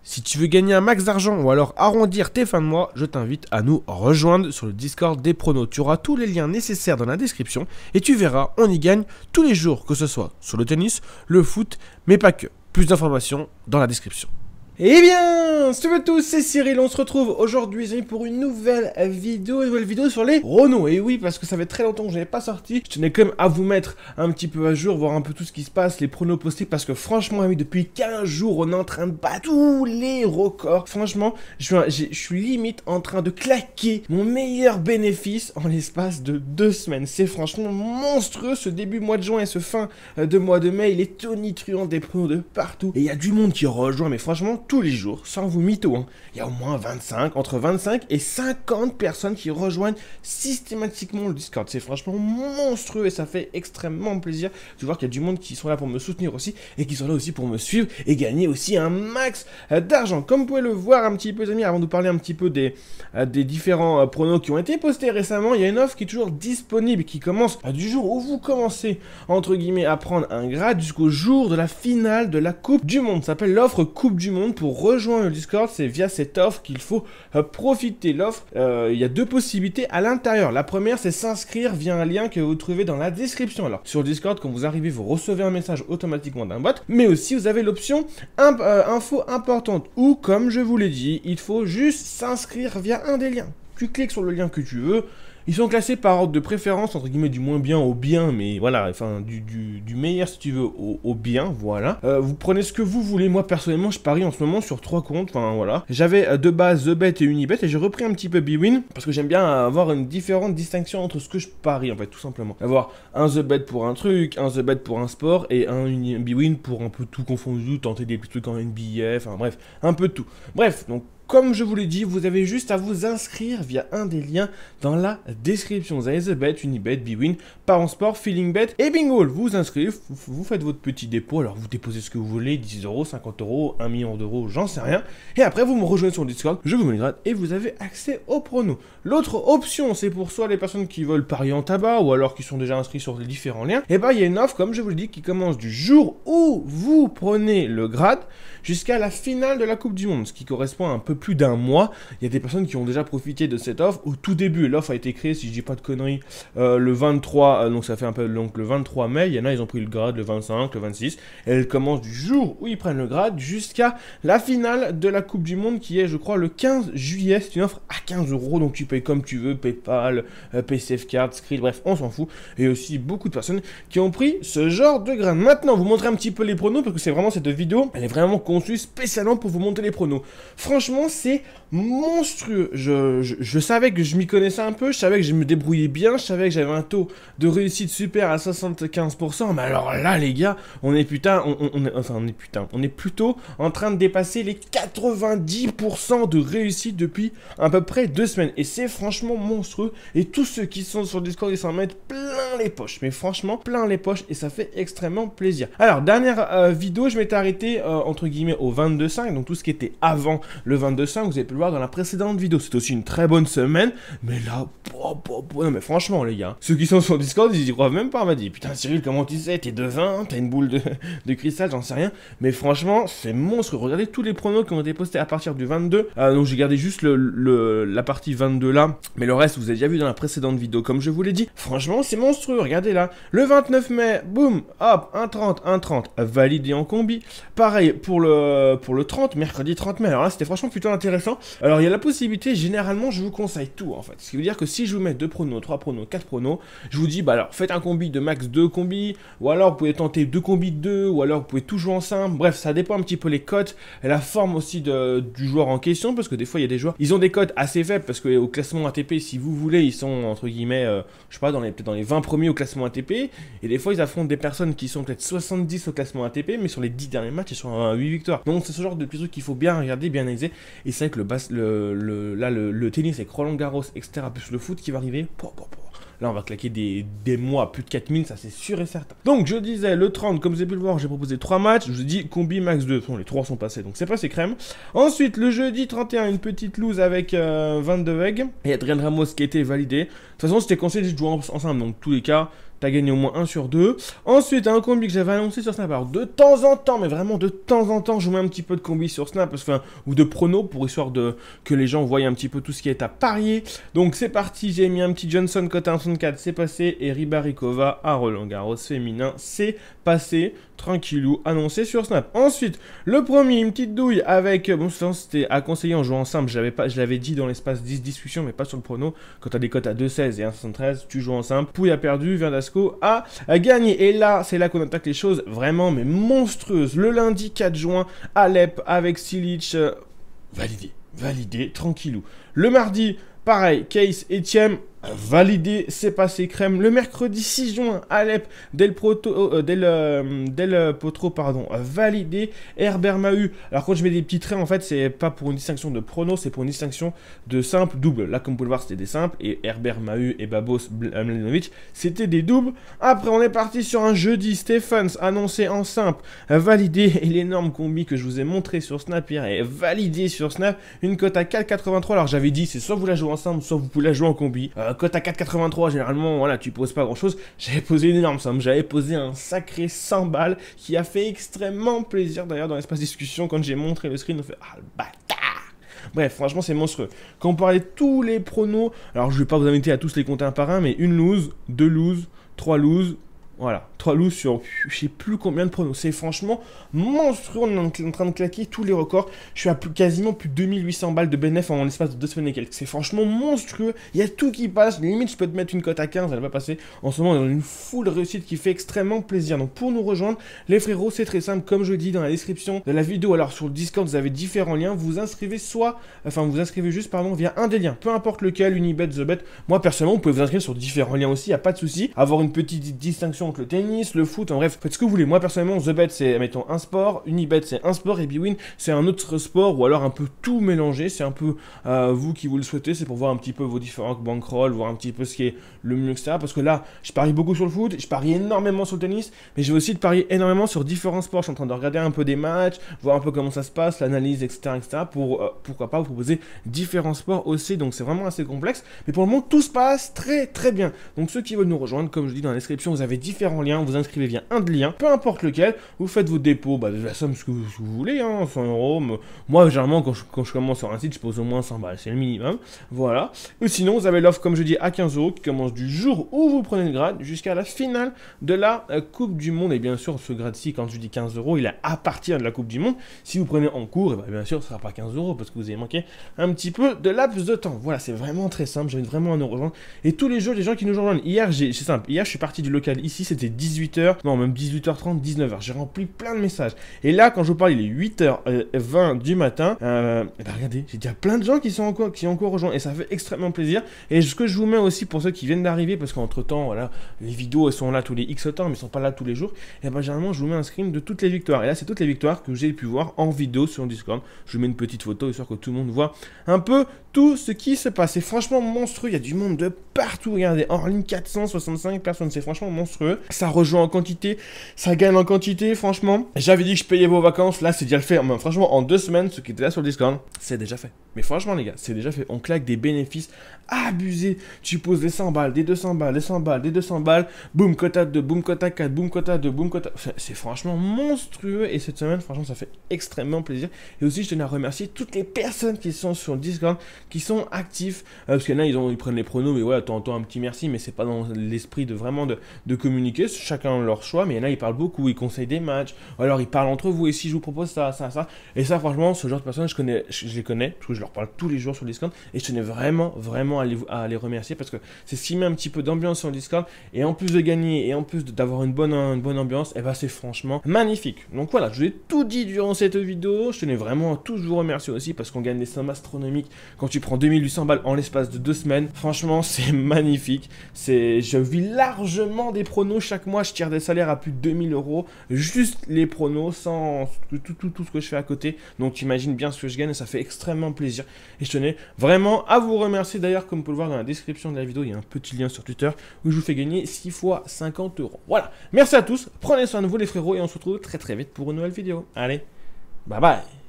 Si tu veux gagner un max d'argent ou alors arrondir tes fins de mois, je t'invite à nous rejoindre sur le Discord des pronos. Tu auras tous les liens nécessaires dans la description et tu verras, on y gagne tous les jours, que ce soit sur le tennis, le foot, mais pas que. Plus d'informations dans la description. Eh bien, salut à tous, c'est Cyril, on se retrouve aujourd'hui les amis pour une nouvelle vidéo sur les pronos. Et oui, parce que ça fait très longtemps que je n'avais pas sorti, je tenais quand même à vous mettre un petit peu à jour, voir un peu tout ce qui se passe, les pronos postés, parce que franchement, amis, depuis 15 jours, on est en train de battre tous les records. Franchement, je suis limite en train de claquer mon meilleur bénéfice en l'espace de 2 semaines. C'est franchement monstrueux, ce début mois de juin et ce fin de mois de mai, il est tonitruant des pronos de partout. Et il y a du monde qui rejoint, mais franchement, tous les jours, sans vous mytho, hein. Il y a au moins entre 25 et 50 personnes qui rejoignent systématiquement le Discord. C'est franchement monstrueux et ça fait extrêmement plaisir de voir qu'il y a du monde qui sont là pour me soutenir aussi et qui sont là aussi pour me suivre et gagner aussi un max d'argent. Comme vous pouvez le voir un petit peu, les amis, avant de vous parler un petit peu des différents pronos qui ont été postés récemment, il y a une offre qui est toujours disponible, qui commence du jour où vous commencez, entre guillemets, à prendre un grade jusqu'au jour de la finale de la Coupe du Monde. Ça s'appelle l'offre Coupe du Monde. Pour rejoindre le Discord, c'est via cette offre qu'il faut profiter. L'offre, il y a 2 possibilités à l'intérieur. La première, c'est s'inscrire via un lien que vous trouvez dans la description. Alors, sur le Discord, quand vous arrivez, vous recevez un message automatiquement d'un bot, mais aussi vous avez l'option info importante, où, comme je vous l'ai dit, il faut juste s'inscrire via un des liens. Tu cliques sur le lien que tu veux. Ils sont classés par ordre de préférence, entre guillemets, du moins bien au bien, mais voilà, enfin, du meilleur, si tu veux, au bien, voilà. Vous prenez ce que vous voulez. Moi, personnellement, je parie en ce moment sur 3 comptes, enfin, voilà. J'avais de base TheBet et Unibet, et j'ai repris un petit peu bwin, parce que j'aime bien avoir une différente distinction entre ce que je parie, en fait, tout simplement. Avoir un TheBet pour un truc, un TheBet pour un sport, et un bwin pour un peu tout confondu, tenter des petits trucs en NBA, enfin, bref, un peu de tout. Bref, donc, comme je vous l'ai dit, vous avez juste à vous inscrire via un des liens dans la description. Vous avez TheBet, Unibet, bwin, Parent Sport, FeelingBet et bingo. Vous vous inscrivez, vous faites votre petit dépôt. Alors vous déposez ce que vous voulez, 10 €, 50 €, 1 million d'euros, j'en sais rien. Et après vous me rejoignez sur le Discord, je vous mets le grade et vous avez accès au pronos. L'autre option, c'est pour soit les personnes qui veulent parier en tabac ou alors qui sont déjà inscrits sur les différents liens. Et bah il y a une offre, comme je vous l'ai dit, qui commence du jour où vous prenez le grade jusqu'à la finale de la Coupe du Monde, ce qui correspond à un peu plus d'un mois. Il y a des personnes qui ont déjà profité de cette offre au tout début. L'offre a été créée, si je dis pas de conneries, le 23, donc ça fait un peu, donc le 23 mai. Il y en a, ils ont pris le grade le 25, le 26. Et elle commence du jour où ils prennent le grade jusqu'à la finale de la Coupe du Monde qui est, je crois, le 15 juillet. C'est une offre à 15 €, donc tu payes comme tu veux, PayPal, PaySafe Card, Skrill, bref, on s'en fout. Et aussi beaucoup de personnes qui ont pris ce genre de grade. Maintenant, vous montrer un petit peu les pronos parce que c'est vraiment cette vidéo, elle est vraiment conçue spécialement pour vous montrer les pronos. Franchement, c'est monstrueux. Je savais que je m'y connaissais un peu, je savais que je me débrouillais bien, je savais que j'avais un taux de réussite super à 75%, mais alors là les gars, on est plutôt en train de dépasser les 90% de réussite depuis à peu près 2 semaines, et c'est franchement monstrueux, et tous ceux qui sont sur Discord, ils s'en mettent plein les poches, mais franchement plein les poches, et ça fait extrêmement plaisir. Alors dernière vidéo, je m'étais arrêté entre guillemets au 22,5, donc tout ce qui était avant le 22,5, vous avez pu le voir dans la précédente vidéo. C'est aussi une très bonne semaine, mais là, non mais franchement les gars, ceux qui sont sur Discord, ils y croient même pas. On m'a dit, putain Cyril, comment tu sais, t'es de 20, t'as une boule de cristal, j'en sais rien, mais franchement, c'est monstrueux. Regardez tous les pronos qui ont été postés à partir du 22, donc j'ai gardé juste la partie 22 là, mais le reste, vous avez déjà vu dans la précédente vidéo, comme je vous l'ai dit. Franchement, c'est monstrueux, regardez là, le 29 mai, boum, hop, 1,30, validé en combi. Pareil pour le 30, mercredi 30 mai, alors là, c'était franchement plutôt intéressant. Alors il y a la possibilité, généralement je vous conseille tout en fait, ce qui veut dire que si je vous mets 2 pronos, 3 pronos, 4 pronos, je vous dis bah alors faites un combi de max 2 combis, ou alors vous pouvez tenter 2 combis de 2, ou alors vous pouvez tout jouer ensemble, bref ça dépend un petit peu les cotes et la forme aussi du joueur en question, parce que des fois il y a des joueurs, ils ont des cotes assez faibles, parce que au classement ATP, si vous voulez, ils sont entre guillemets, je sais pas, peut-être dans les 20 premiers au classement ATP, et des fois ils affrontent des personnes qui sont peut-être 70 au classement ATP, mais sur les 10 derniers matchs ils sont à 8 victoires, donc c'est ce genre de petits trucs qu'il faut bien regarder, bien analyser, et c'est vrai que le tennis avec Roland Garros, etc., plus le foot qui va arriver, là on va claquer des mois, plus de 4000, ça c'est sûr et certain. Donc je disais, le 30, comme vous avez pu le voir, j'ai proposé 3 matchs, je vous ai dit combi max 2, bon, les 3 sont passés, donc c'est passé crème. Ensuite, le jeudi 31, une petite loose avec 22 eggs, et Adrien Ramos qui a été validé. De toute façon, c'était conseillé de jouer ensemble, donc tous les cas, t'as gagné au moins 1 sur 2. Ensuite, un combi que j'avais annoncé sur Snap. Alors, de temps en temps, mais vraiment de temps en temps, je vous mets un petit peu de combi sur Snap, ou de prono, pour histoire que les gens voient un petit peu tout ce qui est à parier. Donc, c'est parti, j'ai mis un petit Johnson cote 1,64, c'est passé, et Ribaricova à Roland-Garros féminin, c'est passé, tranquillou, annoncé sur Snap. Ensuite, le premier, une petite douille avec, bon, c'était à conseiller en jouant simple, je l'avais dit dans l'espace 10 discussion, mais pas sur le prono. Quand tu as des cotes à 2,16 et 1,73, tu joues en simple. Pouille a perdu, Verdasco a gagné. Et là, c'est là qu'on attaque les choses vraiment, mais monstrueuses. Le lundi 4 juin, Alep avec Silic, validé, tranquillou. Le mardi, pareil, Case et Thiem, validé, c'est passé crème. Le mercredi 6 juin, Alep, Del Potro, validé. Herbert Mahut, alors quand je mets des petits traits, en fait, c'est pas pour une distinction de prono, c'est pour une distinction de simple, double. Là, comme vous pouvez le voir, c'était des simples, et Herbert Mahut et Babos Mladenovic, c'était des doubles. Après, on est parti sur un jeudi, Stephens, annoncé en simple, validé, et l'énorme combi que je vous ai montré sur Snap hier est validé sur Snap, une cote à 4,83. Alors, j'avais dit, c'est soit vous la jouez en simple, soit vous pouvez la jouer en combi. Cote à 4,83, généralement, voilà, tu poses pas grand chose. J'avais posé une énorme somme, j'avais posé un sacré 100 balles qui a fait extrêmement plaisir. D'ailleurs, dans l'espace discussion, quand j'ai montré le screen, on fait ah le bâtard. Bref, franchement, c'est monstrueux. Quand on parlait de tous les pronos, alors je vais pas vous inviter à tous les compter un par un, mais une lose, 2 lose, 3 lose. Voilà, 3 loses sur je sais plus combien de pronos. C'est franchement monstrueux. On est en train de claquer tous les records. Je suis à quasiment plus de 2800 balles de bénéfice en l'espace de 2 semaines et quelques. C'est franchement monstrueux. Il y a tout qui passe. Limite, je peux te mettre une cote à 15. Elle va passer. En ce moment, on est dans une full réussite qui fait extrêmement plaisir. Donc, pour nous rejoindre, les frérots, c'est très simple. Comme je dis dans la description de la vidéo, alors sur le Discord, vous avez différents liens. Vous inscrivez vous inscrivez juste, via un des liens. Peu importe lequel, Unibet, TheBet. Moi, personnellement, vous pouvez vous inscrire sur différents liens aussi. Il n'y a pas de souci. Avoir une petite distinction entre le tennis, le foot, en bref, faites ce que vous voulez. Moi personnellement, TheBet c'est, mettons, un sport, Unibet c'est un sport et Bwin c'est un autre sport, ou alors un peu tout mélangé. C'est un peu vous qui vous le souhaitez, c'est pour voir un petit peu vos différents bankrolls, voir un petit peu ce qui est le mieux, etc. Parce que là, je parie beaucoup sur le foot, je parie énormément sur le tennis, mais je vais aussi parier énormément sur différents sports. Je suis en train de regarder un peu des matchs, voir un peu comment ça se passe, l'analyse, etc., pour pourquoi pas vous proposer différents sports aussi. Donc c'est vraiment assez complexe, mais pour le moment tout se passe très très bien. Donc ceux qui veulent nous rejoindre, comme je dis dans la description, vous avez différents liens. Vous inscrivez via un de liens, peu importe lequel, vous faites vos dépôts, de la somme ce que vous voulez, 100 euros. Moi, généralement, quand je commence sur un site, je pose au moins 100 balles, c'est le minimum. Voilà. Ou sinon, vous avez l'offre, comme je dis, à 15 euros qui commence du jour où vous prenez le grade jusqu'à la finale de la Coupe du Monde. Et bien sûr, ce grade-ci, quand je dis 15 euros, il est à partir de la Coupe du Monde. Si vous prenez en cours, et bien sûr, ce ne sera pas 15 euros parce que vous avez manqué un petit peu de laps de temps. Voilà, c'est vraiment très simple. J'invite vraiment à nous rejoindre. Et tous les jours, les gens qui nous rejoignent. Hier, c'est simple. Hier, je suis parti du local ici, c'était 18h. Non, même 18h30, 19h. J'ai rempli plein de messages. Et là, quand je vous parle, il est 8h20 du matin. Regardez, j'ai déjà plein de gens qui ont encore rejoint. Et ça fait extrêmement plaisir. Et ce que je vous mets aussi pour ceux qui viennent d'arriver, parce qu'entre temps, voilà, les vidéos elles sont là tous les X temps, mais elles sont pas là tous les jours. Et généralement, je vous mets un screen de toutes les victoires. Et là, c'est toutes les victoires que j'ai pu voir en vidéo sur Discord. Je vous mets une petite photo, histoire que tout le monde voit un peu tout ce qui se passe. C'est franchement monstrueux. Il y a du monde de partout. Regardez, en ligne 465 personnes. C'est franchement monstrueux. Ça rejoint en quantité. Ça gagne en quantité, franchement. J'avais dit que je payais vos vacances. Là, c'est déjà le fait. Mais franchement, en 2 semaines, ceux qui étaient là sur le Discord, c'est déjà fait. Mais franchement, les gars, c'est déjà fait. On claque des bénéfices abusés. Tu poses des 100 balles, des 200 balles, des 100 balles, des 200 balles. Boum, quota 2, boum, quota 4, boum, quota 2, boum, quota. C'est franchement monstrueux. Et cette semaine, franchement, ça fait extrêmement plaisir. Et aussi, je tenais à remercier toutes les personnes qui sont sur le Discord, qui sont actifs. Parce qu'il y en a, ils prennent les pronos. Mais voilà, t'entends un petit merci. Mais c'est pas dans l'esprit de vraiment de communiquer. Chacun leur choix. Mais il y en a, ils parlent beaucoup. Ils conseillent des matchs. Ou alors, ils parlent entre vous. Et si je vous propose ça, ça, ça. Et ça, franchement, ce genre de personnes, je les connais. Parce que je leur parle tous les jours sur le Discord. Et je tenais vraiment à les remercier. Parce que c'est ce qui met un petit peu d'ambiance sur le Discord. Et en plus de gagner, et en plus d'avoir une bonne ambiance, et bah c'est franchement magnifique. Donc voilà, je vous ai tout dit durant cette vidéo. Je tenais vraiment à tous vous remercier aussi. Parce qu'on gagne des sommes astronomiques. Quand tu prends 2800 balles en l'espace de 2 semaines, franchement, c'est magnifique. Je vis largement des pronos chaque mois. Je tire des salaires à plus de 2000 euros. Juste les pronos, sans tout ce que je fais à côté. Donc tu imagines bien ce que je gagne. Et ça fait extrêmement plaisir. Et je tenais vraiment à vous remercier. D'ailleurs, comme vous pouvez le voir dans la description de la vidéo, il y a un petit lien sur Twitter où je vous fais gagner 6 fois 50 euros. Voilà. Merci à tous. Prenez soin de vous les frérots. Et on se retrouve très très vite pour une nouvelle vidéo. Allez, bye bye.